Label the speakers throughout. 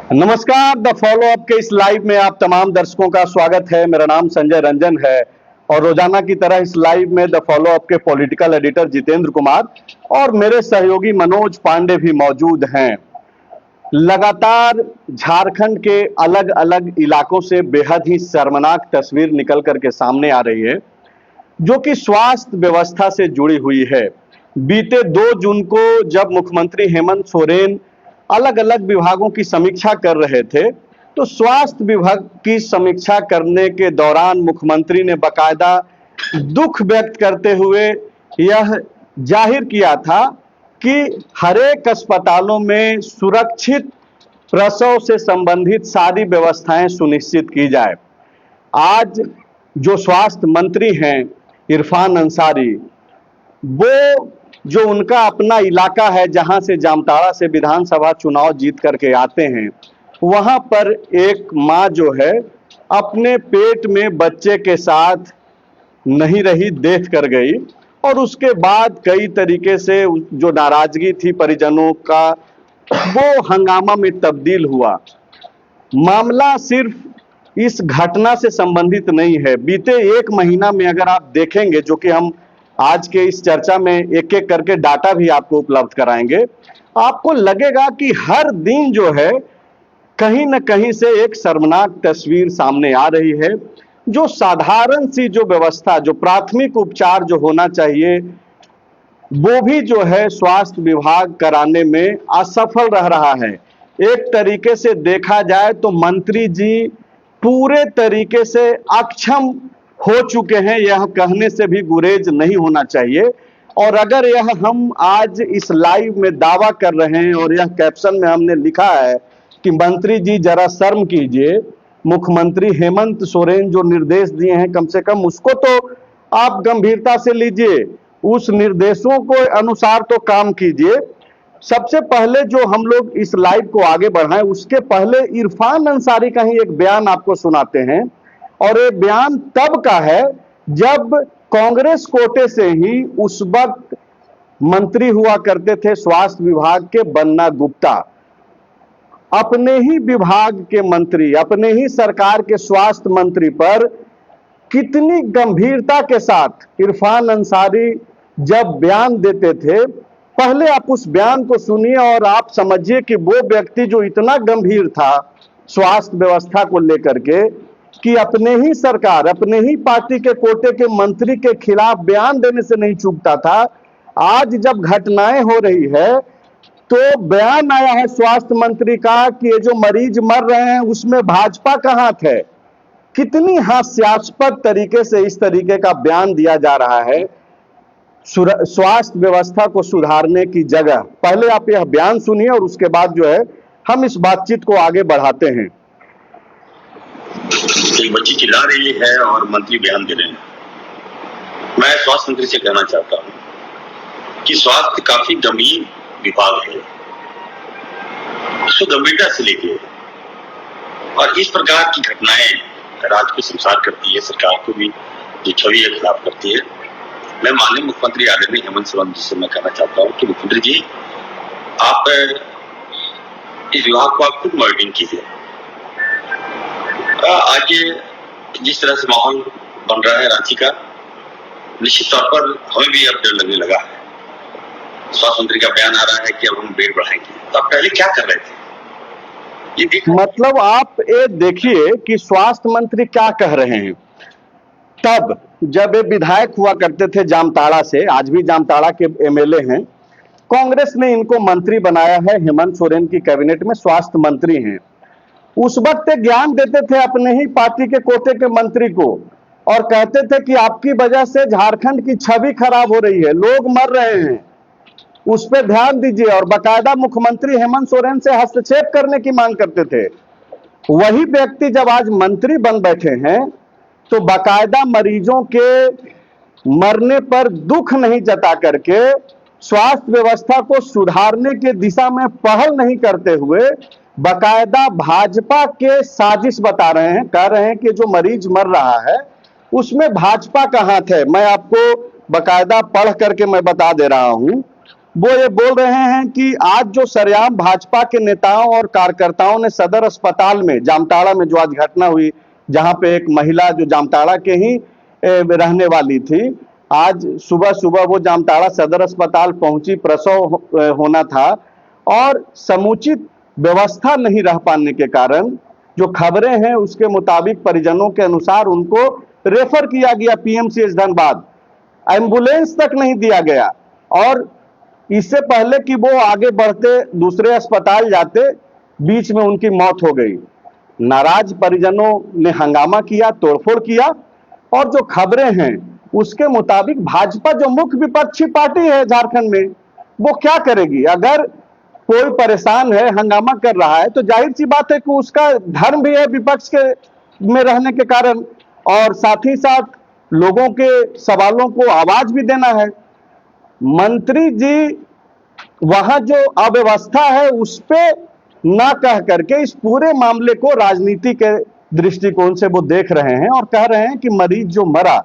Speaker 1: नमस्कार। The follow up के इस लाइव में आप तमाम दर्शकों का स्वागत है। मेरा नाम संजय रंजन है और रोजाना की तरह इस लाइव में द फॉलो अप के पॉलिटिकल एडिटर जितेंद्र कुमार और मेरे सहयोगी मनोज पांडे भी मौजूद हैं। लगातार झारखंड के अलग अलग इलाकों से बेहद ही शर्मनाक तस्वीर निकल करके सामने आ रही है, जो कि स्वास्थ्य व्यवस्था से जुड़ी हुई है। बीते 2 जून को जब मुख्यमंत्री हेमंत सोरेन अलग अलग विभागों की समीक्षा कर रहे थे, तो स्वास्थ्य विभाग की समीक्षा करने के दौरान मुख्यमंत्री ने बाकायदा दुख व्यक्त करते हुए यह जाहिर किया था कि हरेक अस्पतालों में सुरक्षित प्रसव से संबंधित सारी व्यवस्थाएं सुनिश्चित की जाए। आज जो स्वास्थ्य मंत्री हैं इरफान अंसारी, वो जो उनका अपना इलाका है जहां से जामताड़ा से विधानसभा चुनाव जीत करके आते हैं, वहां पर एक मां जो है अपने पेट में बच्चे के साथ नहीं रही, डेथ कर गई और उसके बाद कई तरीके से जो नाराजगी थी परिजनों का, वो हंगामा में तब्दील हुआ। मामला सिर्फ इस घटना से संबंधित नहीं है। बीते 1 महीना में अगर आप देखेंगे, जो कि हम आज के इस चर्चा में एक एक करके डाटा भी आपको उपलब्ध कराएंगे, आपको लगेगा कि हर दिन जो है कहीं न कहीं से एक शर्मनाक तस्वीर सामने आ रही है। जो साधारण सी जो व्यवस्था, जो प्राथमिक उपचार जो होना चाहिए, वो भी जो है स्वास्थ्य विभाग कराने में असफल रह रहा है। एक तरीके से देखा जाए तो मंत्री जी पूरे तरीके से अक्षम हो चुके हैं, यह कहने से भी गुरेज नहीं होना चाहिए। और अगर यह हम आज इस लाइव में दावा कर रहे हैं और यह कैप्शन में हमने लिखा है कि मंत्री जी जरा शर्म कीजिए, मुख्यमंत्री हेमंत सोरेन जो निर्देश दिए हैं कम से कम उसको तो आप गंभीरता से लीजिए, उस निर्देशों को अनुसार तो काम कीजिए। सबसे पहले जो हम लोग इस लाइव को आगे बढ़ाएं, उसके पहले इरफान अंसारी का ही एक बयान आपको सुनाते हैं। और ये बयान तब का है जब कांग्रेस कोटे से ही उस वक्त मंत्री हुआ करते थे स्वास्थ्य विभाग के बन्ना गुप्ता। अपने ही विभाग के मंत्री, अपने ही सरकार के स्वास्थ्य मंत्री पर कितनी गंभीरता के साथ इरफान अंसारी जब बयान देते थे, पहले आप उस बयान को सुनिए और आप समझिए कि वो व्यक्ति जो इतना गंभीर था स्वास्थ्य व्यवस्था को लेकर के कि अपने ही सरकार, अपने ही पार्टी के कोटे के मंत्री के खिलाफ बयान देने से नहीं चूकता था। आज जब घटनाएं हो रही है तो बयान आया है स्वास्थ्य मंत्री का कि ये जो मरीज मर रहे हैं उसमें भाजपा का हाथ है। कितनी हास्यास्पद तरीके से इस तरीके का बयान दिया जा रहा है स्वास्थ्य व्यवस्था को सुधारने की जगह। पहले आप यह बयान सुनिए और उसके बाद जो है हम इस बातचीत को आगे बढ़ाते हैं।
Speaker 2: एक बच्ची चिल्ला रही है और मंत्री बयान दे रहे हैं। मैं स्वास्थ्य मंत्री से कहना चाहता हूं कि स्वास्थ्य काफी गंभीर विभाग है, इसको गंभीरता से लेके और इस प्रकार की घटनाएं राज्य को संसार करती है, सरकार को भी जो छवि है खराब करती है। मैं माननीय मुख्यमंत्री आदरणीय हेमंत सोरेन जी से मैं कहना चाहता हूं कि मुख्यमंत्री जी, आप इस विभाग को आप खुद मॉनिटरिंग कीजिए। आज जिस तरह से माहौल बन रहा है रांची का, निश्चित तौर पर हमें भी अब डर लगने लगा है। स्वास्थ्य मंत्री का बयान आ रहा है कि अब हम बेड बढ़ाएंगे, तो आप पहले क्या कर रहे थे ये
Speaker 1: मतलब आप ये देखिए कि स्वास्थ्य मंत्री क्या कह रहे हैं। तब जब ये विधायक हुआ करते थे जामताड़ा से, आज भी जामताड़ा के एमएलए हैं, कांग्रेस ने इनको मंत्री बनाया है, हेमंत सोरेन की कैबिनेट में स्वास्थ्य मंत्री हैं। उस वक्त ज्ञान देते थे अपने ही पार्टी के कोटे के मंत्री को और कहते थे कि आपकी वजह से झारखंड की छवि खराब हो रही है, लोग मर रहे हैं, उस पर ध्यान दीजिए। और बाकायदा मुख्यमंत्री हेमंत सोरेन से हस्तक्षेप करने की मांग करते थे। वही व्यक्ति जब आज मंत्री बन बैठे हैं तो बाकायदा मरीजों के मरने पर दुख नहीं जता करके स्वास्थ्य व्यवस्था को सुधारने की दिशा में पहल नहीं करते हुए बाकायदा भाजपा के साजिश बता रहे हैं, कह रहे हैं कि जो मरीज मर रहा है उसमें भाजपा का हाथ है। मैं आपको बाकायदा पढ़ करके मैं बता दे रहा हूं। वो ये बोल रहे हैं कि आज जो सरेआम भाजपा के नेताओं और कार्यकर्ताओं ने सदर अस्पताल में, जामताड़ा में जो आज घटना हुई, जहां पे एक महिला जो जामताड़ा के ही रहने वाली थी, आज सुबह सुबह वो जामताड़ा सदर अस्पताल पहुंची, प्रसव होना था, और समुचित व्यवस्था नहीं रह पाने के कारण जो खबरें हैं उसके मुताबिक परिजनों के अनुसार उनको रेफर किया गया पीएमसीएच धनबाद, एम्बुलेंस तक नहीं दिया गया, और इससे पहले कि वो आगे बढ़ते दूसरे अस्पताल जाते, बीच में उनकी मौत हो गई। नाराज परिजनों ने हंगामा किया, तोड़फोड़ किया, और जो खबरें हैं उसके मुताबिक भाजपा जो मुख्य विपक्षी पार्टी है झारखंड में, वो क्या करेगी? अगर कोई परेशान है, हंगामा कर रहा है, तो जाहिर सी बात है कि उसका धर्म भी है विपक्ष के में रहने के कारण, और साथ ही साथ लोगों के सवालों को आवाज भी देना है। मंत्री जी वहां जो अव्यवस्था है उस पे ना कह करके इस पूरे मामले को राजनीति के दृष्टिकोण से वो देख रहे हैं, और कह रहे हैं कि मरीज जो मरा,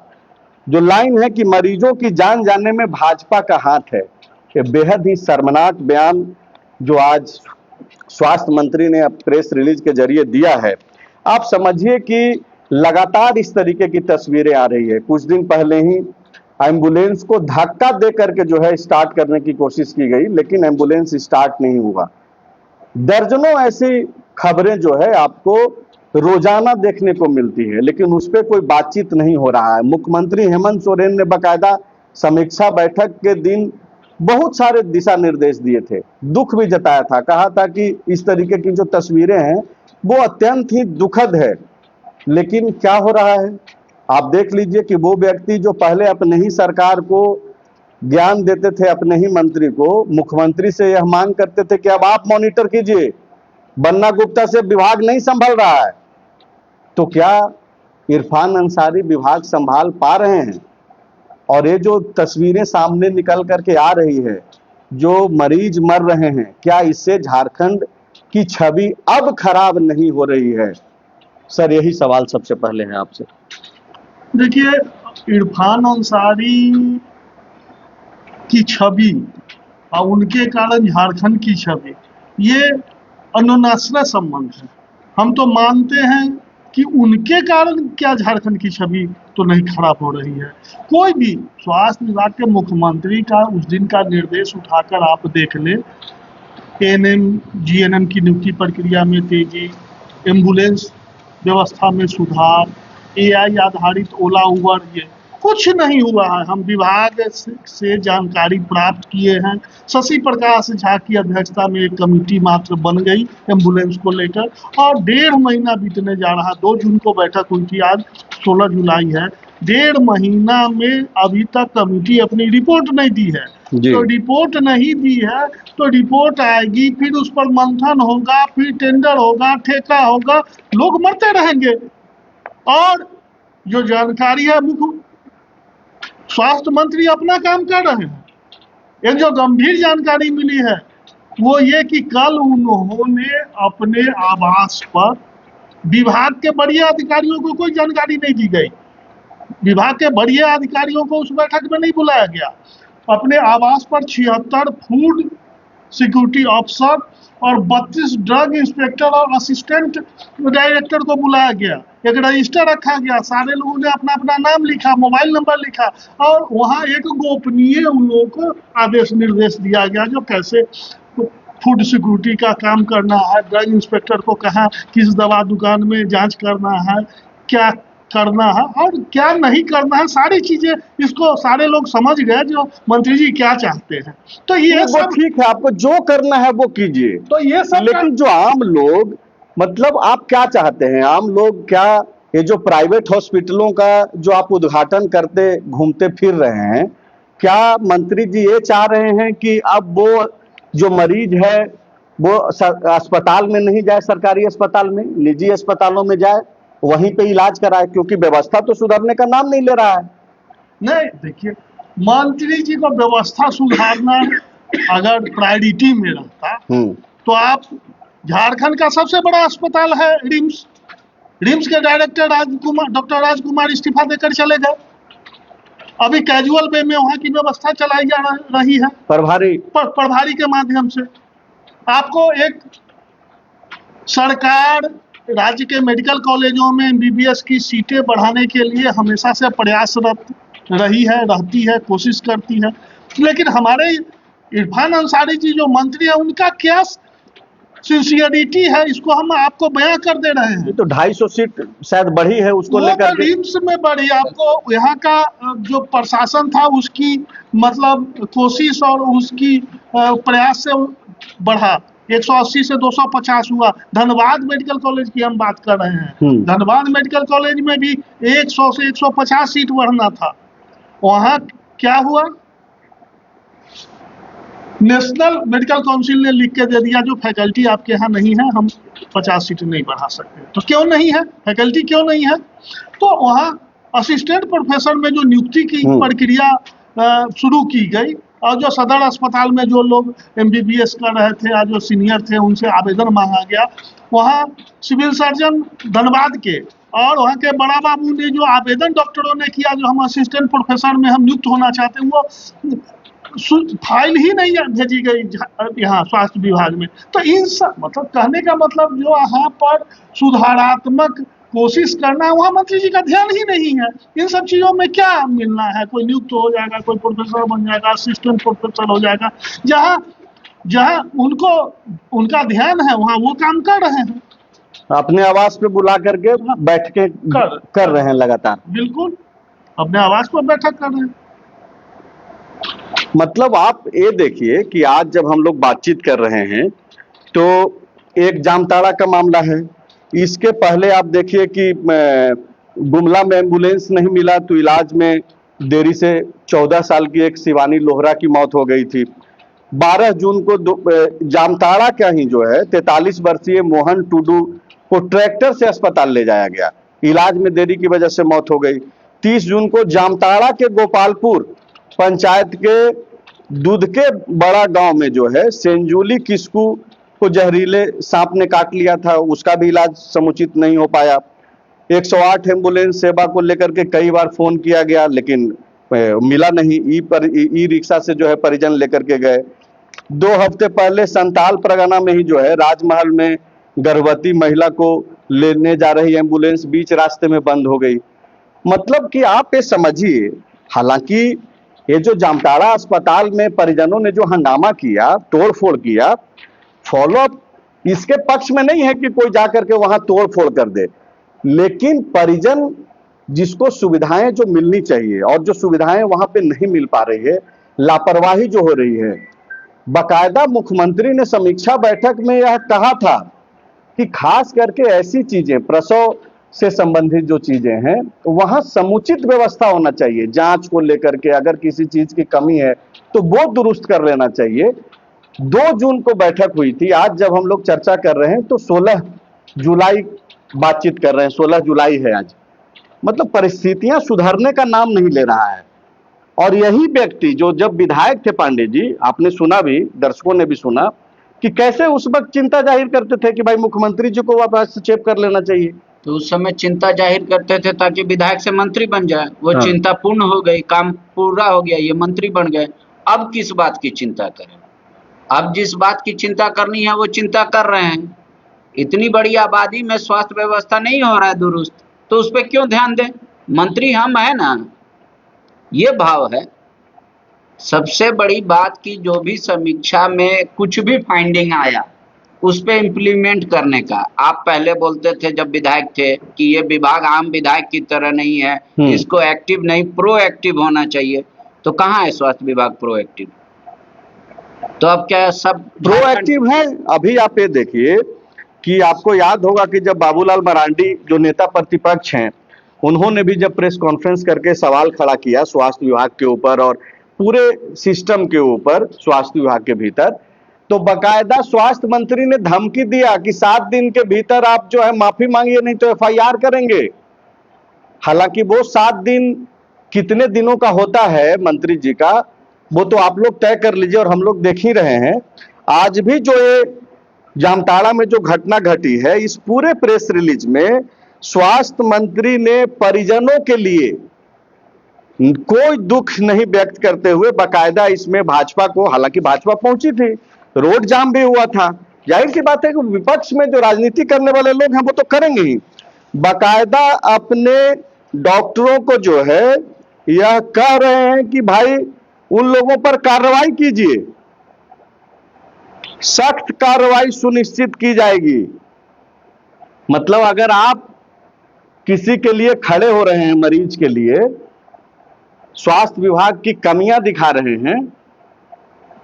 Speaker 1: जो लाइन है कि मरीजों की जान जाने में भाजपा का हाथ है, ये बेहद ही शर्मनाक बयान जो आज स्वास्थ्य मंत्री ने प्रेस रिलीज के जरिए दिया है। आप समझिए कि लगातार इस तरीके की तस्वीरें आ रही है। कुछ दिन पहले ही एम्बुलेंस को धक्का दे करके जो है स्टार्ट करने की कोशिश की गई, लेकिन एम्बुलेंस स्टार्ट नहीं हुआ। दर्जनों ऐसी खबरें जो है आपको रोजाना देखने को मिलती है, लेकिन उस पर कोई बातचीत नहीं हो रहा है। मुख्यमंत्री हेमंत सोरेन ने बाकायदा समीक्षा बैठक के दिन बहुत सारे दिशा निर्देश दिए थे, दुख भी जताया था, कहा था कि इस तरीके की जो तस्वीरें हैं वो अत्यंत ही दुखद है। लेकिन क्या हो रहा है आप देख लीजिए कि वो व्यक्ति जो पहले अपने ही सरकार को ज्ञान देते थे, अपने ही मंत्री को, मुख्यमंत्री से यह मांग करते थे कि अब आप मॉनिटर कीजिए, बन्ना गुप्ता से विभाग नहीं संभल रहा है, तो क्या इरफान अंसारी विभाग संभाल पा रहे हैं? और ये जो तस्वीरें सामने निकल करके आ रही है, जो मरीज मर रहे हैं, क्या इससे झारखंड की छवि अब खराब नहीं हो रही है? सर, यही सवाल सबसे पहले है आपसे।
Speaker 3: देखिए, इरफान अंसारी की छवि और उनके कारण झारखंड की छवि, ये अनुनाश्रय संबंध है। हम तो मानते हैं कि उनके कारण क्या झारखंड की छवि तो नहीं खराब हो रही है। कोई भी स्वास्थ्य विभाग के मुख्यमंत्री का उस दिन का निर्देश उठाकर आप देख ले, एएनएम जीएनएम की नियुक्ति प्रक्रिया में तेजी, एम्बुलेंस व्यवस्था में सुधार, एआई आधारित ओला उबर, ये कुछ नहीं हुआ है। हम विभाग से जानकारी प्राप्त किए हैं। शशि प्रकाश झा की अध्यक्षता में एक कमेटी मात्र बन गई एम्बुलेंस को लेकर, और 1.5 महीना बीतने जा रहा। 2 जून को बैठक हुई थी, आज 16 जुलाई है। 1.5 महीना में अभी तक कमेटी अपनी रिपोर्ट नहीं दी है। तो रिपोर्ट नहीं दी है तो रिपोर्ट आएगी, फिर उस पर मंथन होगा, फिर टेंडर होगा, ठेका होगा, लोग मरते रहेंगे। और जो जानकारी है, मुख्य स्वास्थ्य मंत्री अपना काम कर रहे हैं। एक जो गंभीर जानकारी मिली है वो ये कि कल उन्होंने अपने आवास पर, विभाग के बड़े अधिकारियों को कोई जानकारी नहीं दी गई, विभाग के बड़े अधिकारियों को उस बैठक में नहीं बुलाया गया। अपने आवास पर 76 फूड सिक्योरिटी अफसर और 32 ड्रग इंस्पेक्टर और असिस्टेंट डायरेक्टर को बुलाया गया। एक रजिस्टर रखा गया, सारे लोगों ने अपना अपना नाम लिखा, मोबाइल नंबर लिखा, और वहाँ एक गोपनीय उन लोगों को आदेश निर्देश दिया गया जो कैसे फूड सिक्योरिटी का काम करना है। ड्रग इंस्पेक्टर को कहा किस दवा दुकान में जांच करना है, क्या करना है और क्या नहीं करना है, सारी चीजें इसको सारे लोग समझ गए जो मंत्री जी क्या चाहते हैं। तो ये सब
Speaker 1: ठीक है, आपको जो करना है वो कीजिए।
Speaker 3: तो ये सब,
Speaker 1: लेकिन जो आम लोग, मतलब आप क्या चाहते हैं? आम लोग क्या, ये जो प्राइवेट हॉस्पिटलों का जो आप उद्घाटन करते घूमते फिर रहे हैं, क्या मंत्री जी ये चाह रहे हैं कि अब वो जो मरीज है वो अस्पताल में नहीं जाए, सरकारी अस्पताल में, निजी अस्पतालों में जाए, वहीं पे इलाज कराए? क्योंकि व्यवस्था तो सुधरने का नाम नहीं ले रहा है।
Speaker 3: नहीं, देखिए, मंत्री जी को व्यवस्था सुधारना अगर प्रायोरिटी में रहता तो आप, झारखंड का सबसे बड़ा अस्पताल है रिम्स के डायरेक्टर डॉक्टर राजकुमार इस्तीफा देकर चले गए। अभी कैजुअल वे में वहाँ की व्यवस्था चलाई जा रही है
Speaker 1: प्रभारी
Speaker 3: प्रभारी के माध्यम से। आपको एक सरकार राज्य के मेडिकल कॉलेजों में एमबीबीएस की सीटें बढ़ाने के लिए हमेशा से प्रयासरत रही है, रहती है, कोशिश करती है, लेकिन हमारे इरफान अंसारी जी जो मंत्री है उनका क्या सिंसियरिटी है, इसको हम आपको बयां कर दे रहे हैं।
Speaker 1: ये तो 250 सीट शायद बढ़ी है, उसको
Speaker 3: वो
Speaker 1: लेकर के
Speaker 3: रिम्स में बढ़ी, आपको यहाँ का जो प्रशासन था उसकी मतलब कोशिश और उसकी प्रयास से बढ़ा, 180 से 250 हुआ। धनबाद मेडिकल कॉलेज की हम बात कर रहे हैं, धनबाद मेडिकल कॉलेज में भी 100 से 150 सीट बढ़ना था, वहाँ क्या हुआ, नेशनल मेडिकल काउंसिल ने लिख के दे दिया जो फैकल्टी आपके यहाँ नहीं है हम 50 सीट नहीं बढ़ा सकते। तो क्यों नहीं है फैकल्टी, क्यों नहीं है? तो वहाँ असिस्टेंट प्रोफेसर में जो नियुक्ति की प्रक्रिया शुरू की गई और जो सदर अस्पताल में जो लोग एमबीबीएस कर रहे थे या जो सीनियर थे उनसे आवेदन मांगा गया, वहाँ सिविल सर्जन धनबाद के और वहाँ के बड़ा बाबू ने जो आवेदन डॉक्टरों ने किया जो हम असिस्टेंट प्रोफेसर में हम नियुक्त होना चाहते हैं, वो फाइल ही नहीं भेजी गई यहाँ स्वास्थ्य विभाग में। तो इन सब मतलब कहने का मतलब जो यहाँ पर सुधारात्मक कोशिश करना है वहाँ मंत्री जी का ध्यान ही नहीं है। इन सब चीजों में क्या मिलना है, कोई नियुक्त हो जाएगा, कोई प्रोफेसर बन जाएगा, असिस्टेंट प्रोफेसर हो जाएगा, जहाँ जहाँ उनको उनका ध्यान है वहाँ वो काम कर रहे हैं,
Speaker 1: अपने आवास पे बुला करके बैठ के कर रहे हैं लगातार।
Speaker 3: बिल्कुल अपने आवास पर बैठक कर रहे हैं।
Speaker 1: मतलब आप ये देखिए कि आज जब हम लोग बातचीत कर रहे हैं तो एक जामताड़ा का मामला है, इसके पहले आप देखिए कि गुमला में एम्बुलेंस नहीं मिला तो इलाज में देरी से 14 साल की एक शिवानी लोहरा की मौत हो गई थी। 12 जून को जामताड़ा का ही जो है 43 वर्षीय मोहन टुडू को ट्रैक्टर से अस्पताल ले जाया गया, इलाज में देरी की वजह से मौत हो गई। 30 जून को जामताड़ा के गोपालपुर पंचायत के दूध के बड़ा गांव में जो है सेंजुली किस्कू को जहरीले सांप ने काट लिया था, उसका भी इलाज समुचित नहीं हो पाया। 108 एम्बुलेंस सेवा को लेकर के कई बार फोन किया गया लेकिन मिला नहीं, ई रिक्शा से जो है परिजन लेकर के गए। 2 हफ्ते पहले संताल परगना में ही जो है राजमहल में गर्भवती महिला को लेने जा रही एम्बुलेंस बीच रास्ते में बंद हो गई। मतलब कि आप ये समझिए, हालांकि ये जो जामताड़ा अस्पताल में परिजनों ने जो हंगामा किया, तोड़फोड़ किया, फॉलोअप इसके पक्ष में नहीं है कि कोई जाकर के वहां तोड़फोड़ कर दे, लेकिन परिजन जिसको सुविधाएं जो मिलनी चाहिए और जो सुविधाएं वहां पे नहीं मिल पा रही है, लापरवाही जो हो रही है। बाकायदा मुख्यमंत्री ने समीक्षा बैठक में यह कहा था कि खास करके ऐसी चीजें, प्रसव से संबंधित जो चीजें हैं वहां समुचित व्यवस्था होना चाहिए। जांच को लेकर के अगर किसी चीज की कमी है तो वो दुरुस्त कर लेना चाहिए। 2 जून को बैठक हुई थी, आज जब हम लोग चर्चा कर रहे हैं तो 16 जुलाई बातचीत कर रहे हैं, 16 जुलाई है आज। मतलब परिस्थितियां सुधरने का नाम नहीं ले रहा है। और यही व्यक्ति जो जब विधायक थे पांडे जी, आपने सुना भी, दर्शकों ने भी सुना कि कैसे उस वक्त चिंता जाहिर करते थे कि भाई मुख्यमंत्री जी को वापस चेप कर लेना चाहिए।
Speaker 4: तो उस समय चिंता जाहिर करते थे ताकि विधायक से मंत्री बन जाए, वो चिंता पूर्ण हो गई, काम पूरा हो गया, ये मंत्री बन गए। अब किस बात की चिंता करें? अब जिस बात की चिंता करनी है वो चिंता कर रहे हैं। इतनी बड़ी आबादी में स्वास्थ्य व्यवस्था नहीं हो रहा है दुरुस्त, तो उस पर क्यों ध्यान दें? मंत्री हम है ना, ये भाव है। सबसे बड़ी बात की जो भी समीक्षा में कुछ भी फाइंडिंग आया उस पे इम्प्लीमेंट करने का। आप पहले बोलते थे जब विधायक थे कि ये विभाग आम विधायक की तरह नहीं है, इसको एक्टिव नहीं प्रोएक्टिव होना चाहिए। तो कहाँ है स्वास्थ्य विभाग प्रोएक्टिव? तो अब क्या सब
Speaker 1: प्रोएक्टिव है? अभी आप ये देखिए कि आपको याद होगा कि जब बाबूलाल मरांडी जो नेता प्रतिपक्ष हैं, उन्होंने भी जब प्रेस कॉन्फ्रेंस करके सवाल खड़ा किया स्वास्थ्य विभाग के ऊपर और पूरे सिस्टम के ऊपर स्वास्थ्य विभाग के भीतर, तो बकायदा स्वास्थ्य मंत्री ने धमकी दिया कि 7 दिन के भीतर आप जो है माफी मांगिए नहीं तो एफआईआर करेंगे। हालांकि वो 7 दिन कितने दिनों का होता है मंत्री जी का, वो तो आप लोग तय कर लीजिए और हम लोग देख ही रहे हैं। आज भी जो ये जामताड़ा में जो घटना घटी है, इस पूरे प्रेस रिलीज में स्वास्थ्य मंत्री ने परिजनों के लिए कोई दुख नहीं व्यक्त करते हुए बाकायदा इसमें भाजपा को, हालांकि भाजपा पहुंची थी, रोड जाम भी हुआ था, जाहिर सी बात है कि विपक्ष में जो राजनीति करने वाले लोग हैं वो तो करेंगे ही, बाकायदा अपने डॉक्टरों को जो है यह कह रहे हैं कि भाई उन लोगों पर कार्रवाई कीजिए, सख्त कार्रवाई सुनिश्चित की जाएगी। मतलब अगर आप किसी के लिए खड़े हो रहे हैं, मरीज के लिए, स्वास्थ्य विभाग की कमियां दिखा रहे हैं,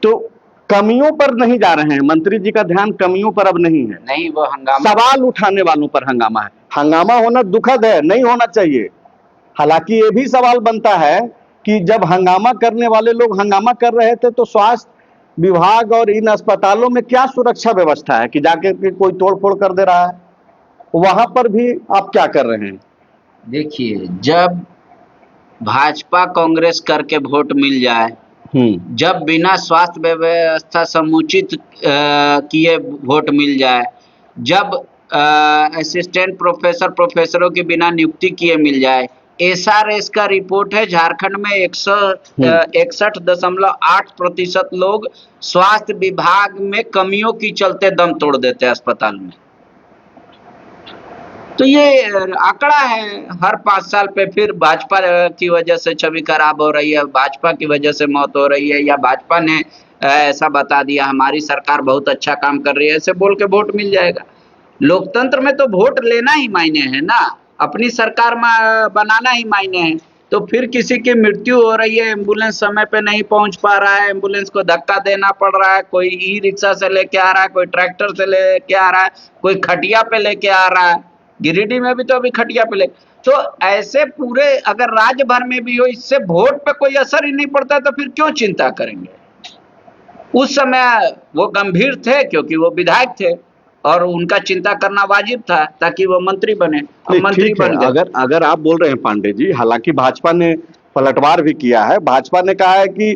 Speaker 1: तो कमियों पर नहीं जा रहे हैं, मंत्री जी का ध्यान कमियों पर अब नहीं है,
Speaker 4: नहीं वो हंगामा,
Speaker 1: सवाल उठाने वालों पर हंगामा है। हंगामा होना दुखद है, नहीं होना चाहिए। हालांकि ये भी सवाल बनता है कि जब हंगामा करने वाले लोग हंगामा कर रहे थे तो स्वास्थ्य विभाग और इन अस्पतालों में क्या सुरक्षा व्यवस्था है कि जाके के कोई तोड़फोड़ कर दे रहा है, वहां पर भी आप क्या कर रहे हैं?
Speaker 4: देखिए, जब भाजपा कांग्रेस करके वोट मिल जाए, जब बिना स्वास्थ्य व्यवस्था समुचित किए वोट मिल जाए, जब असिस्टेंट प्रोफेसर प्रोफेसरों के बिना नियुक्ति किए मिल जाए, एसआरएस का रिपोर्ट है झारखंड में 61.8% लोग स्वास्थ्य विभाग में कमियों की चलते दम तोड़ देते हैं अस्पताल में। तो ये आंकड़ा है, हर 5 साल पे फिर भाजपा की वजह से छवि खराब हो रही है, भाजपा की वजह से मौत हो रही है, या भाजपा ने ऐसा बता दिया हमारी सरकार बहुत अच्छा काम कर रही है, ऐसे बोल के वोट मिल जाएगा। लोकतंत्र में तो वोट लेना ही मायने है ना, अपनी सरकार बनाना ही मायने है। तो फिर किसी की मृत्यु हो रही है, एम्बुलेंस समय पे नहीं पहुंच पा रहा है, एम्बुलेंस को धक्का देना पड़ रहा है, कोई ई रिक्शा से लेके आ रहा है, कोई ट्रैक्टर से लेके आ रहा है, कोई खटिया पे लेके आ रहा है, गिरिडीह में भी तो अभी खटिया पे ले, तो ऐसे पूरे अगर राज्य भर में भी हो, इससे वोट पे कोई असर ही नहीं पड़ता तो फिर क्यों चिंता करेंगे। उस समय वो गंभीर थे क्योंकि वो विधायक थे और उनका चिंता करना वाजिब था ताकि वो मंत्री बने, मंत्री बन गए।
Speaker 1: अगर आप बोल रहे हैं पांडे जी, हालांकि भाजपा ने पलटवार भी किया है, भाजपा ने कहा है कि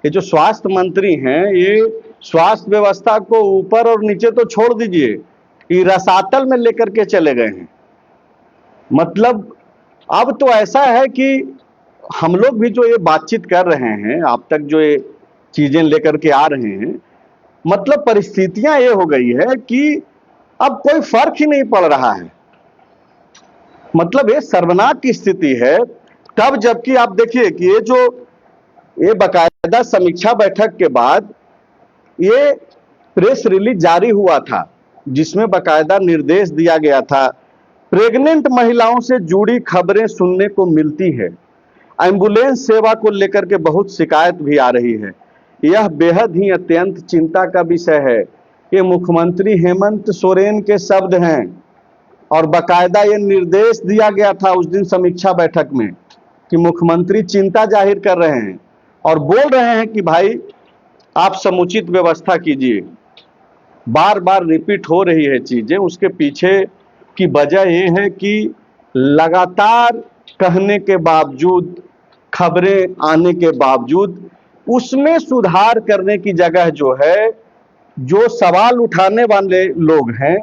Speaker 1: ये जो स्वास्थ्य मंत्री हैं ये स्वास्थ्य व्यवस्था को ऊपर और नीचे तो छोड़ दीजिए, ये रसातल में लेकर के चले गए हैं। मतलब अब तो ऐसा है कि हम लोग भी जो ये बातचीत कर रहे हैं, आप तक जो ये चीजें लेकर के आ रहे हैं, मतलब परिस्थितियां ये हो गई है कि अब कोई फर्क ही नहीं पड़ रहा है। मतलब ये सर्वनाक की स्थिति है। तब जबकि आप देखिए कि ये बाकायदा समीक्षा बैठक के बाद ये प्रेस रिलीज जारी हुआ था जिसमें बाकायदा निर्देश दिया गया था, प्रेग्नेंट महिलाओं से जुड़ी खबरें सुनने को मिलती है, एम्बुलेंस सेवा को लेकर के बहुत शिकायत भी आ रही है, यह बेहद ही अत्यंत चिंता का विषय है। ये मुख्यमंत्री हेमंत सोरेन के शब्द हैं और बाकायदा ये निर्देश दिया गया था उस दिन समीक्षा बैठक में कि मुख्यमंत्री चिंता जाहिर कर रहे हैं और बोल रहे हैं कि भाई आप समुचित व्यवस्था कीजिए। बार बार रिपीट हो रही है चीजें, उसके पीछे की वजह यह है कि लगातार कहने के बावजूद, खबरें आने के बावजूद उसमें सुधार करने की जगह जो है, जो सवाल उठाने वाले लोग हैं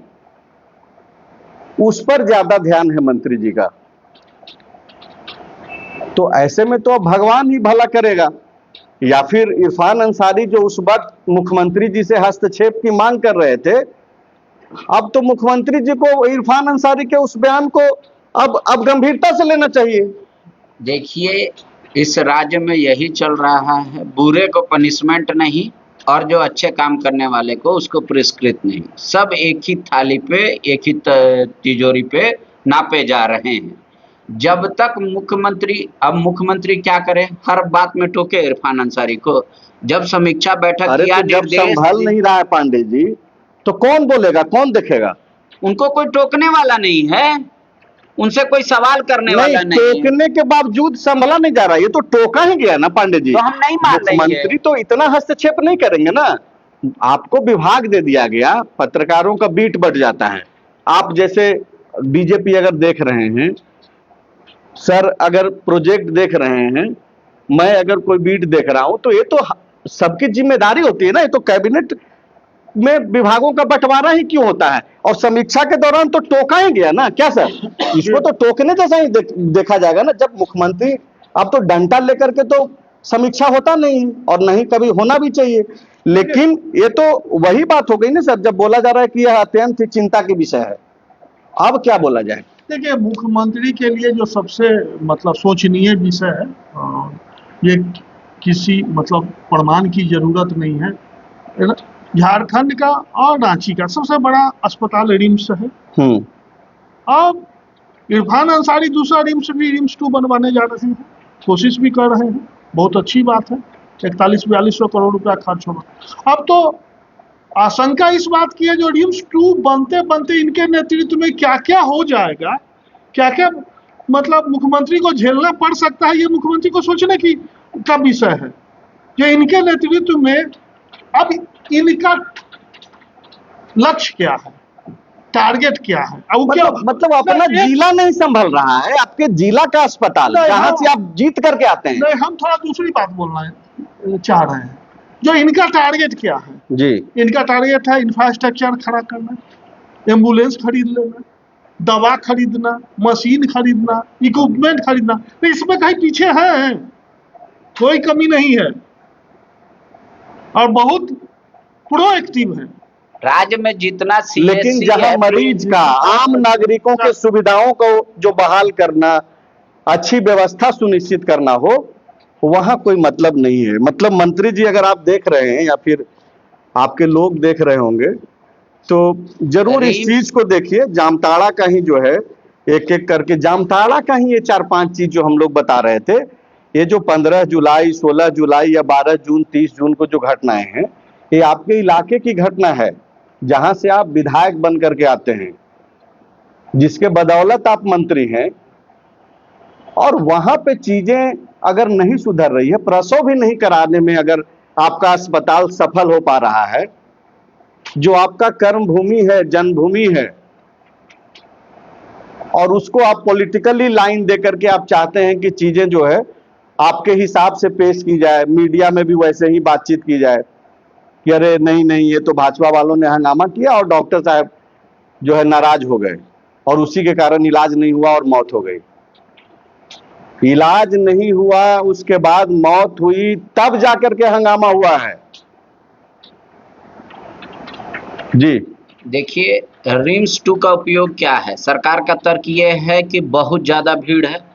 Speaker 1: उस पर ज्यादा ध्यान है मंत्री जी का। तो ऐसे में तो अब भगवान ही भला करेगा, या फिर इरफान अंसारी जो उस वक्त मुख्यमंत्री जी से हस्तक्षेप की मांग कर रहे थे, अब तो मुख्यमंत्री जी को इरफान अंसारी के उस बयान को अब गंभीरता से लेना चाहिए।
Speaker 4: देखिए, इस राज्य में यही चल रहा है, बुरे को पनिशमेंट नहीं और जो अच्छे काम करने वाले को उसको पुरस्कृत नहीं, सब एक ही थाली पे, एक ही तिजोरी पे नापे जा रहे हैं। जब तक मुख्यमंत्री क्या करे, हर बात में टोके इरफान अंसारी को। जब समीक्षा बैठक किया,
Speaker 1: तो जब संभल नहीं रहा है पांडे जी, तो कौन बोलेगा, कौन देखेगा?
Speaker 4: उनको कोई टोकने वाला नहीं है, उनसे कोई सवाल करने वाला नहीं है।
Speaker 1: टोकने के बावजूद संभला नहीं जा रहा, ये तो टोका ही गया ना पांडे जी।
Speaker 4: तो हम नहीं मान रहे हैं।
Speaker 1: मंत्री तो इतना हस्तक्षेप नहीं करेंगे ना। आपको विभाग दे दिया गया, पत्रकारों का बीट बढ़ जाता है। आप जैसे बीजेपी अगर देख रहे हैं, सर अगर प्रोजेक्ट देख रहे हैं, मैं अगर कोई बीट देख रहा हूं, तो ये तो सबकी जिम्मेदारी होती है ना। ये तो कैबिनेट में विभागों का बंटवारा ही क्यों होता है? और समीक्षा के दौरान तो टोका ही गया ना क्या सर? इसको तो टोकने जैसा ही देखा जाएगा ना। जब मुख्यमंत्री अब तो डंडा लेकर के तो समीक्षा होता नहीं है और नहीं कभी होना भी चाहिए। लेकिन ये तो वही बात हो गई ना सर, जब बोला जा रहा है कि यह अत्यंत ही चिंता की विषय है, अब क्या बोला जाए?
Speaker 3: देखिए, मुख्यमंत्री के लिए जो सबसे मतलब सोचनीय विषय है, ये किसी मतलब प्रमाण की जरूरत नहीं है। झारखंड का और रांची का सबसे बड़ा अस्पताल रिम्स है। अब इरफान अंसारी दूसरा रिम्स 2 बनवाने जा रहे हैं, कोशिश भी कर रहे हैं, बहुत अच्छी बात है। 41-42 करोड़ रुपया खर्च होगा। अब तो आशंका इस बात की है जो रिम्स 2 बनते बनते इनके नेतृत्व में क्या क्या हो जाएगा, क्या क्या मतलब मुख्यमंत्री को झेलना पड़ सकता है, ये मुख्यमंत्री को सोचने की का विषय है कि इनके नेतृत्व में अब इनका लक्ष्य क्या है, टारगेट क्या है। अब क्या
Speaker 1: मतलब अपना जिला नहीं संभल रहा है, आपके जिला का अस्पताल जहां से आप जीत करके आते हैं।
Speaker 3: नहीं, हम थोड़ा दूसरी बात बोलना चाह रहे हैं। जो इनका टारगेट क्या है
Speaker 1: जी,
Speaker 3: इनका टारगेट है इंफ्रास्ट्रक्चर खड़ा करना, एम्बुलेंस खरीद लेना, दवा खरीदना, मशीन खरीदना, इक्विपमेंट खरीदना। तो इसमें कहीं पीछे है, कोई कमी नहीं है और बहुत प्रोएक्टिव है।
Speaker 4: राज्य में जितना
Speaker 1: लेकिन जहां मरीज का, आम नागरिकों के सुविधाओं को जो बहाल करना, अच्छी व्यवस्था सुनिश्चित करना हो, वहां कोई मतलब नहीं है। मतलब मंत्री जी अगर आप देख रहे हैं या फिर आपके लोग देख रहे होंगे तो जरूर इस चीज को देखिए। जामताड़ा का ही जो है, एक एक करके जामताड़ा का ही ये 4-5 चीज जो हम लोग बता रहे थे, ये जो 15 जुलाई, 16 जुलाई या 12 जून, 30 जून को जो घटनाएं हैं, ये आपके इलाके की घटना है, जहां से आप विधायक बन करके आते हैं, जिसके बदौलत आप मंत्री हैं। और वहां पे चीजें अगर नहीं सुधर रही है, प्रसव भी नहीं कराने में अगर आपका अस्पताल सफल हो पा रहा है, जो आपका कर्म भूमि है, जन्मभूमि है, और उसको आप पॉलिटिकली लाइन दे करके आप चाहते हैं कि चीजें जो है आपके हिसाब से पेश की जाए, मीडिया में भी वैसे ही बातचीत की जाए कि अरे नहीं नहीं, ये तो भाजपा वालों ने हंगामा किया और डॉक्टर साहब जो है नाराज हो गए और उसी के कारण इलाज नहीं हुआ और मौत हो गई। इलाज नहीं हुआ, उसके बाद मौत हुई, तब जाकर के हंगामा हुआ है। जी
Speaker 4: देखिए, रिम्स 2 का उपयोग क्या है? सरकार का तर्क ये है कि बहुत ज्यादा भीड़ है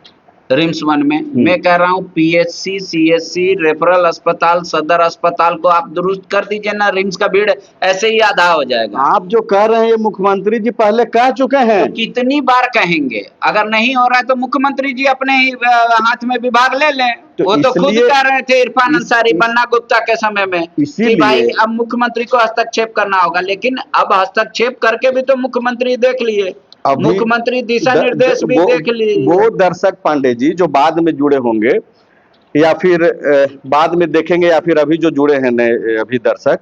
Speaker 4: रिम्स 1 में। मैं कह रहा हूँ पीएचसी, सीएचसी, रेफरल अस्पताल, सदर अस्पताल को आप दुरुस्त कर दीजिए ना, रिम्स का भीड़ ऐसे ही आधा हो जाएगा।
Speaker 1: आप जो कह रहे हैं ये मुख्यमंत्री जी पहले कह चुके हैं।
Speaker 4: तो कितनी बार कहेंगे? अगर नहीं हो रहा है तो मुख्यमंत्री जी अपने ही हाथ में विभाग ले लें।
Speaker 1: तो
Speaker 4: वो तो खुद कह रहे थे इरफान अंसारी, बन्ना गुप्ता के समय में कि भाई अब मुख्यमंत्री को हस्तक्षेप करना होगा। लेकिन अब हस्तक्षेप करके भी तो मुख्यमंत्री देख लिए, मुख्यमंत्री दिशा निर्देश भी देख लिए।
Speaker 1: वो दर्शक पांडे जी जो बाद में जुड़े होंगे या फिर बाद में देखेंगे या फिर अभी जो जुड़े हैं नए अभी दर्शक,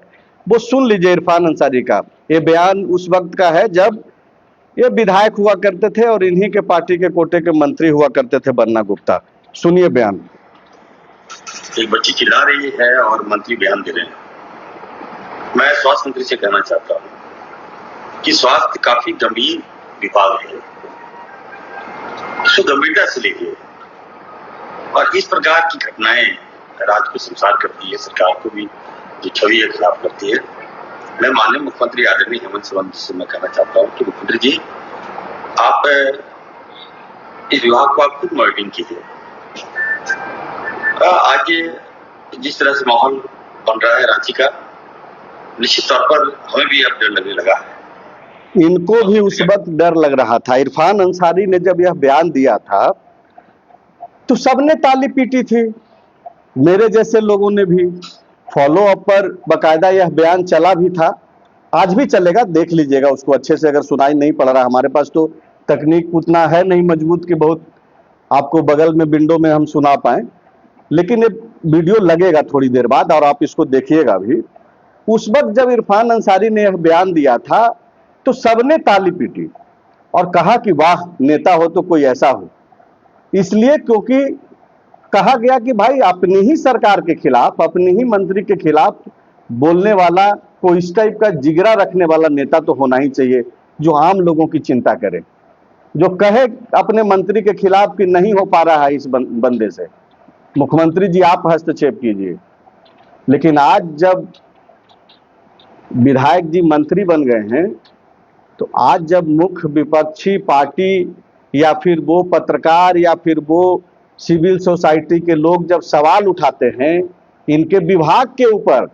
Speaker 1: वो सुन लीजिए इरफान अंसारी का ये बयान उस वक्त का है जब ये विधायक हुआ करते थे और इन्हीं के पार्टी के कोटे के मंत्री हुआ करते थे, बन्ना गुप्ता। सुनिए बयान।
Speaker 2: एक बच्ची चिल्ला रही है और मंत्री बयान दे रहे हैं। मैं स्वास्थ्य मंत्री से कहना चाहता हूं कि स्वास्थ्य काफी गंभीर विभाग है, इसको गंभीरता से लीजिए। और इस प्रकार की घटनाएं राज्य को संसार करती है, सरकार को भी जो छवि है खराब करती है। मैं माननीय मुख्यमंत्री आदरणीय हेमंत सोरेन जी से मैं कहना चाहता हूं कि मुख्यमंत्री जी आप इस विभाग को आप खुद मॉनिटरिंग कीजिए। आज जिस तरह से माहौल बन रहा है रांची का, निश्चित तौर पर हमें भी अब डर लगने लगा है।
Speaker 1: इनको भी उस वक्त डर लग रहा था। इरफान अंसारी ने जब यह बयान दिया था तो सबने ताली पीटी थी, मेरे जैसे लोगों ने भी। फॉलो अप पर बकायदा यह बयान चला भी था, आज भी चलेगा, देख लीजिएगा उसको अच्छे से। अगर सुनाई नहीं पड़ रहा, हमारे पास तो तकनीक उतना है नहीं मजबूत कि बहुत आपको बगल में विंडो में हम सुना पाए, लेकिन ये वीडियो लगेगा थोड़ी देर बाद और आप इसको देखिएगा भी। उस वक्त जब इरफान अंसारी ने यह बयान दिया था तो सबने ताली पीटी और कहा कि वाह, नेता हो तो कोई ऐसा हो। इसलिए क्योंकि कहा गया कि भाई अपनी ही सरकार के खिलाफ, अपनी ही मंत्री के खिलाफ बोलने वाला कोई इस टाइप का जिगरा रखने वाला नेता तो होना ही चाहिए, जो आम लोगों की चिंता करे, जो कहे अपने मंत्री के खिलाफ कि नहीं हो पा रहा है इस बंदे से, मुख्यमंत्री जी आप हस्तक्षेप कीजिए, लेकिन आज जब विधायक जी मंत्री बन गए हैं, तो आज जब मुख्य विपक्षी पार्टी या फिर वो पत्रकार या फिर वो सिविल सोसाइटी के लोग जब सवाल उठाते हैं इनके विभाग के ऊपर,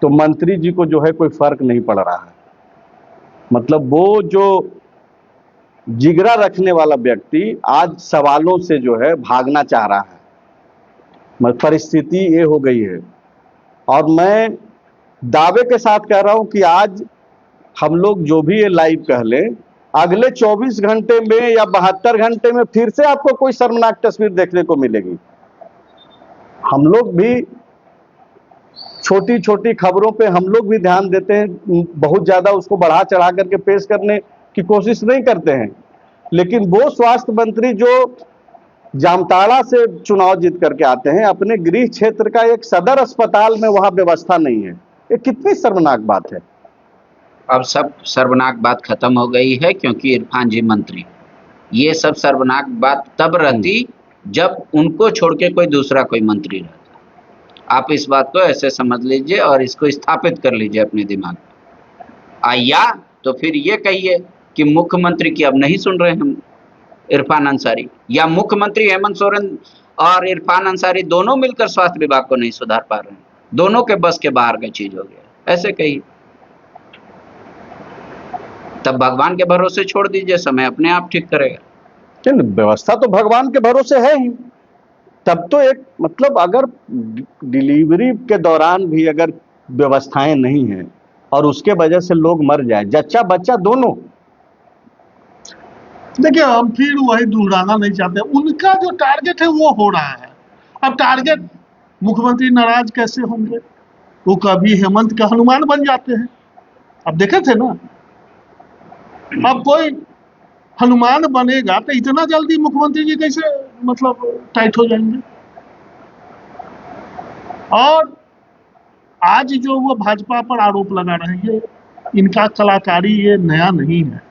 Speaker 1: तो मंत्री जी को जो है कोई फर्क नहीं पड़ रहा है। मतलब वो जो जिगरा रखने वाला व्यक्ति आज सवालों से जो है भागना चाह रहा है। मतलब परिस्थिति ये हो गई है, और मैं दावे के साथ कह रहा हूं कि आज हम लोग जो भी ये लाइव कह लें, अगले 24 घंटे में या 72 घंटे में फिर से आपको कोई शर्मनाक तस्वीर देखने को मिलेगी। हम लोग भी छोटी छोटी खबरों पे हम लोग भी ध्यान देते हैं, बहुत ज्यादा उसको बढ़ा चढ़ा करके पेश करने की कोशिश नहीं करते हैं, लेकिन वो स्वास्थ्य मंत्री जो जामताड़ा से चुनाव जीत करके आते हैं, अपने गृह क्षेत्र का एक सदर अस्पताल में वहां व्यवस्था नहीं है, ये कितनी शर्मनाक बात है।
Speaker 4: अब सब शर्मनाक बात खत्म हो गई है, क्योंकि इरफान जी मंत्री। ये सब शर्मनाक बात तब रहती जब उनको छोड़ के कोई दूसरा कोई मंत्री रहता। आप इस बात को ऐसे समझ लीजिए और इसको स्थापित कर लीजिए अपने दिमाग में। या तो फिर ये कहिए कि मुख्यमंत्री की अब नहीं सुन रहे हम इरफान अंसारी, या मुख्यमंत्री हेमंत सोरेन और इरफान अंसारी दोनों मिलकर स्वास्थ्य विभाग को नहीं सुधार पा रहे हैं, दोनों के बस के बाहर का चीज हो गया, ऐसे कहिए। तब भगवान के भरोसे छोड़ दीजिए, समय अपने आप ठीक करेगा।
Speaker 1: व्यवस्था तो भगवान के भरोसे है ही, तब तो एक मतलब अगर डिलीवरी के दौरान भी अगर व्यवस्थाएं नहीं हैं और उसके वजह से लोग मर जाए, जच्चा बच्चा दोनों।
Speaker 3: देखिए, हम फिर वही दोहराना नहीं चाहते, उनका जो टारगेट है वो हो रहा है। अब टारगेट मुख्यमंत्री नाराज कैसे होंगे, वो कभी हेमंत के हनुमान बन जाते हैं। अब देखे थे ना, अब कोई हनुमान बनेगा तो इतना जल्दी मुख्यमंत्री जी कैसे मतलब टाइट हो जाएंगे। और आज जो वो भाजपा पर आरोप लगा रहे हैं, ये इनका कलाकारी ये नया नहीं है।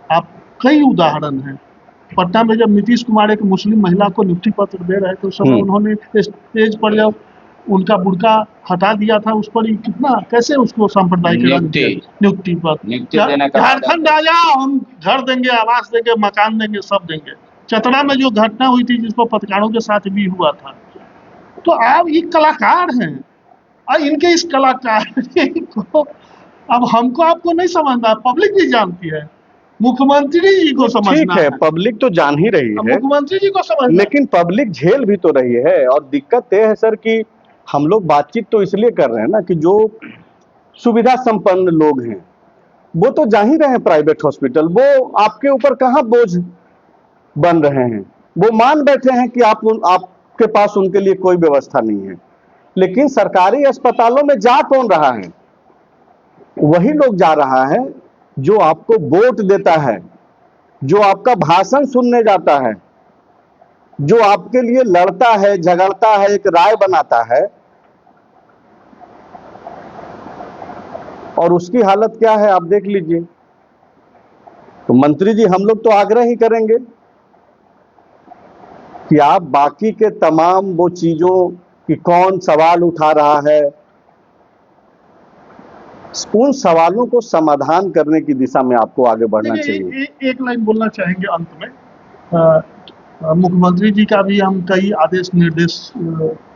Speaker 3: आप कई उदाहरण हैं। पटना में जब नीतीश कुमार एक मुस्लिम महिला को नियुक्ति पत्र दे रहे थे, उस समय उन्होंने स्टेज पर जब उनका बुर्का हटा दिया था, उस पर कितना कैसे उसको सांप्रदायिक नियुक्ति पत्र। झारखंड आया, हम घर देंगे, आवास देंगे, मकान देंगे, सब देंगे। चतरा में जो घटना हुई थी जिसको पत्रकारों के साथ भी हुआ था, तो आप ये कलाकार हैं और इनके इस कलाकारी को अब हमको आपको नहीं समझना, पब्लिक भी जानती है, मुख्यमंत्री जी को समझना
Speaker 1: है। पब्लिक तो जान ही रही है,
Speaker 3: मुख्यमंत्री जी को समझना,
Speaker 1: लेकिन पब्लिक झेल भी तो रही है। और दिक्कत यह है सर कि हम लोग बातचीत तो इसलिए कर रहे हैं ना कि जो सुविधा संपन्न लोग हैं वो तो जा ही रहे हैं प्राइवेट हॉस्पिटल, वो आपके ऊपर कहां बोझ बन रहे हैं। वो मान बैठे हैं कि आपके पास उनके लिए कोई व्यवस्था नहीं है। लेकिन सरकारी अस्पतालों में जा कौन रहा है? वही लोग जा रहा है जो आपको वोट देता है, जो आपका भाषण सुनने जाता है, जो आपके लिए लड़ता है, झगड़ता है, एक राय बनाता है। और उसकी हालत क्या है आप देख लीजिए। तो मंत्री जी, हम लोग तो आग्रह ही करेंगे कि आप बाकी के तमाम वो चीजों की कौन सवाल उठा रहा है, उन सवालों को समाधान करने की दिशा में आपको आगे बढ़ना चाहिए।
Speaker 3: एक लाइन बोलना चाहेंगे अंत में। मुख्यमंत्री जी का भी हम कई आदेश निर्देश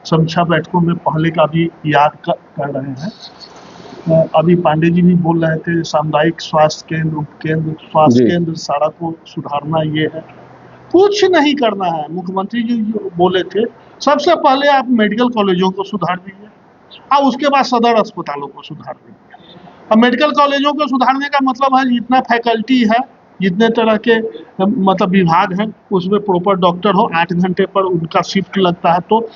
Speaker 3: समीक्षा बैठकों में पहले का भी याद कर रहे हैं। अभी पांडे जी भी बोल रहे थे, सामुदायिक स्वास्थ्य केंद्र, उपकेंद्र, स्वास्थ्य केंद्र सारा को सुधारना, ये है, कुछ नहीं करना है। मुख्यमंत्री जी जो बोले थे, सबसे पहले आप मेडिकल कॉलेजों को सुधार दीजिए और उसके बाद सदर अस्पतालों को सुधार दीजिए। अब मेडिकल कॉलेजों को सुधारने का मतलब है जितना फैकल्टी है, जितने तरह के मतलब विभाग हैं, उसमें प्रॉपर डॉक्टर हो, 8 घंटे पर उनका शिफ्ट लगता है, तो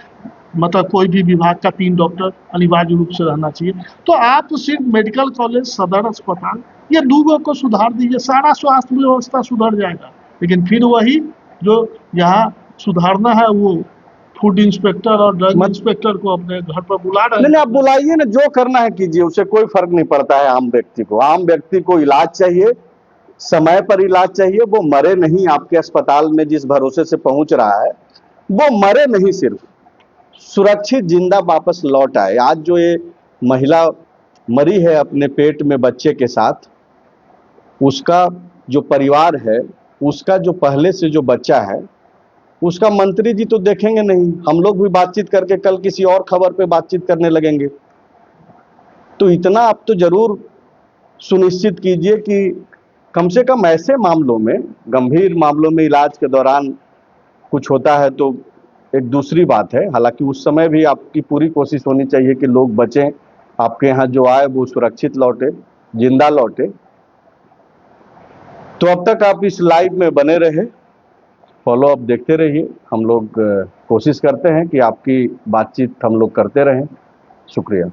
Speaker 3: मतलब कोई भी विभाग का 3 डॉक्टर अनिवार्य रूप से रहना चाहिए। तो आप सिर्फ मेडिकल कॉलेज, सदर अस्पताल, ये 2 को सुधार दीजिए, सारा स्वास्थ्य व्यवस्था सुधर जाएगा। लेकिन फिर वही जो यहाँ सुधारना है, वो फूड इंस्पेक्टर और ड्रग इंस्पेक्टर को अपने घर पर बुला रहे हैं।
Speaker 1: नहीं, आप बुलाइए ना, जो करना है कीजिए, उससे कोई फर्क नहीं पड़ता है। आम व्यक्ति को इलाज चाहिए, समय पर इलाज चाहिए, वो मरे नहीं आपके अस्पताल में जिस भरोसे से पहुंच रहा है, वो मरे नहीं, सिर्फ सुरक्षित जिंदा वापस लौट आए। आज जो ये महिला मरी है अपने पेट में बच्चे के साथ, उसका जो परिवार है, उसका जो पहले से जो बच्चा है, उसका मंत्री जी तो देखेंगे नहीं। हम लोग भी बातचीत करके कल किसी और खबर पे बातचीत करने लगेंगे। तो इतना आप तो जरूर सुनिश्चित कीजिए कि कम से कम ऐसे मामलों में, गंभीर मामलों में इलाज के दौरान कुछ होता है तो एक दूसरी बात है। हालांकि उस समय भी आपकी पूरी कोशिश होनी चाहिए कि लोग बचें, आपके यहाँ जो आए वो सुरक्षित लौटे, जिंदा लौटे। तो अब तक आप इस लाइव में बने रहे, फॉलो अप देखते रहिए। हम लोग कोशिश करते हैं कि आपकी बातचीत हम लोग करते रहें। शुक्रिया।